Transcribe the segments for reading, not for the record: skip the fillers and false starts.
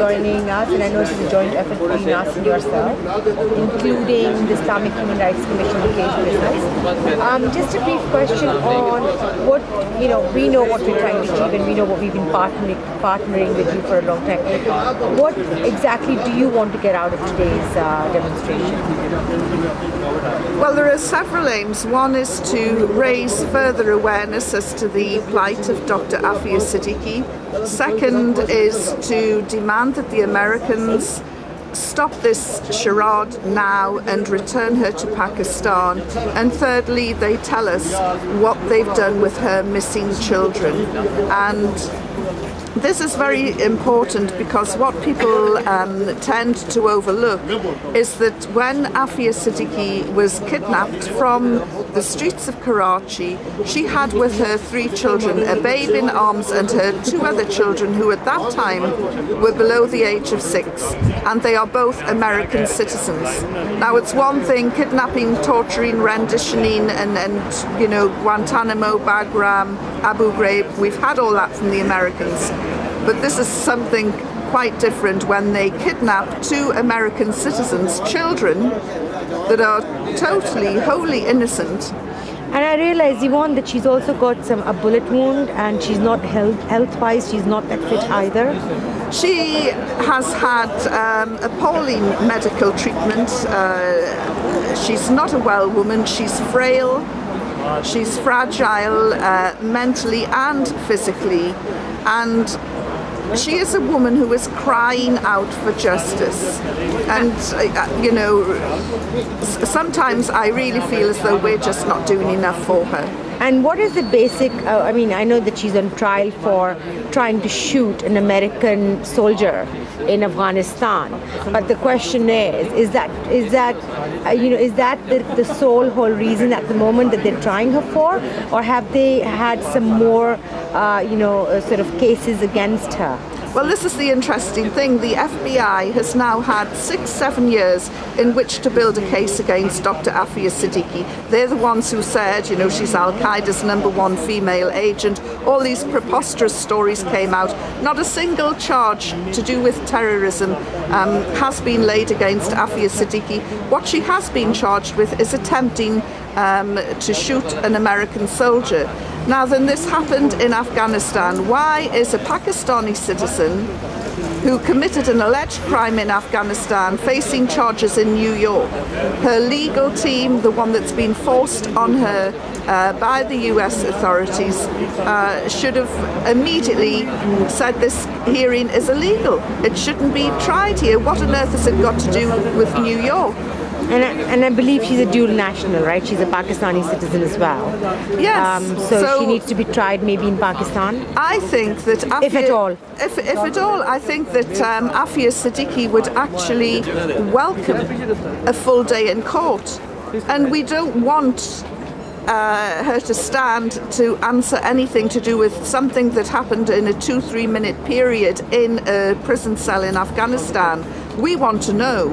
joining us, and I know this is a joint effort between us and yourself, including the Islamic Human Rights Commission case business. Just a brief question on what, we know what we're trying to achieve, and we know what we've been partnering with you for a long time. What exactly do you want to get out of today's demonstration? Well, there are several aims. One is to raise further awareness as to the plight of Dr Afia Siddiqui. Second is to demand that the Americans stop this charade now and return her to Pakistan. And thirdly, they tell us what they've done with her missing children. And this is very important because what people tend to overlook is that when Afia Siddiqui was kidnapped from the streets of Karachi, she had with her 3 children, a babe in arms and her 2 other children who at that time were below the age of 6, and they are both American citizens. Now it's one thing kidnapping, torturing, renditioning and Guantanamo, Bagram, Abu Ghraib, we've had all that from the Americans. But this is something quite different when they kidnap 2 American citizens, children that are totally, wholly innocent. And I realize, Yvonne, that she's also got a bullet wound, and she's not health-wise, she's not that fit either. She has had appalling medical treatment. She's not a well woman, she's frail, she's fragile mentally and physically, and she is a woman who is crying out for justice. And, sometimes I really feel as though we're just not doing enough for her. And what is the basic, I know that she's on trial for trying to shoot an American soldier in Afghanistan, but the question is that the sole whole reason at the moment that they're trying her for, or have they had some more sort of cases against her? Well, this is the interesting thing. The FBI has now had 6-7 years in which to build a case against Dr Afia Siddiqui. They're the ones who said, she's Al-Qaeda's #1 female agent. All these preposterous stories came out. Not a single charge to do with terrorism has been laid against Afia Siddiqui. What she has been charged with is attempting to shoot an American soldier. Now then, this happened in Afghanistan. Why is a Pakistani citizen who committed an alleged crime in Afghanistan facing charges in New York? Her legal team, the one that's been forced on her by the US authorities, should have immediately said this hearing is illegal. It shouldn't be tried here. What on earth has it got to do with New York? And I believe she's a dual national, right? She's a Pakistani citizen as well. Yes. So she needs to be tried maybe in Pakistan? I think that Afia, if at all. If at all, I think that Afia Siddiqui would actually welcome a full day in court. And we don't want her to stand to answer anything to do with something that happened in a 2-3 minute period in a prison cell in Afghanistan. We want to know,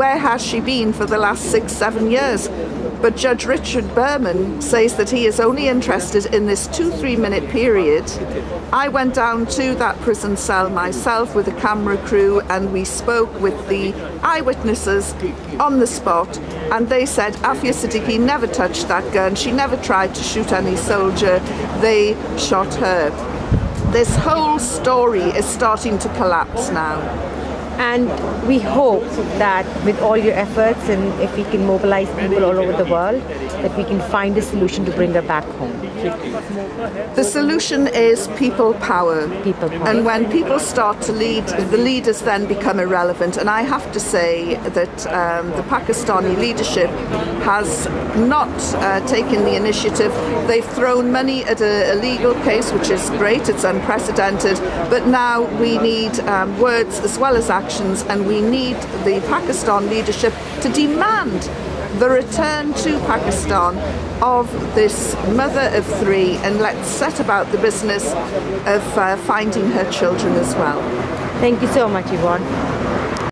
where has she been for the last 6-7 years? But Judge Richard Berman says that he is only interested in this 2-3 minute period. I went down to that prison cell myself with a camera crew, and we spoke with the eyewitnesses on the spot, and they said Afia Siddiqui never touched that gun, she never tried to shoot any soldier, they shot her. This whole story is starting to collapse now. And we hope that with all your efforts, and if we can mobilize people all over the world, that we can find a solution to bring her back home. The solution is people power. People power. And when people start to lead, the leaders then become irrelevant. And I have to say that the Pakistani leadership has not taken the initiative. They've thrown money at a legal case, which is great, it's unprecedented. But now we need words as well as actions, and we need the Pakistan leadership to demand the return to Pakistan of this mother of 3, and let's set about the business of finding her children as well. Thank you so much, Yvonne.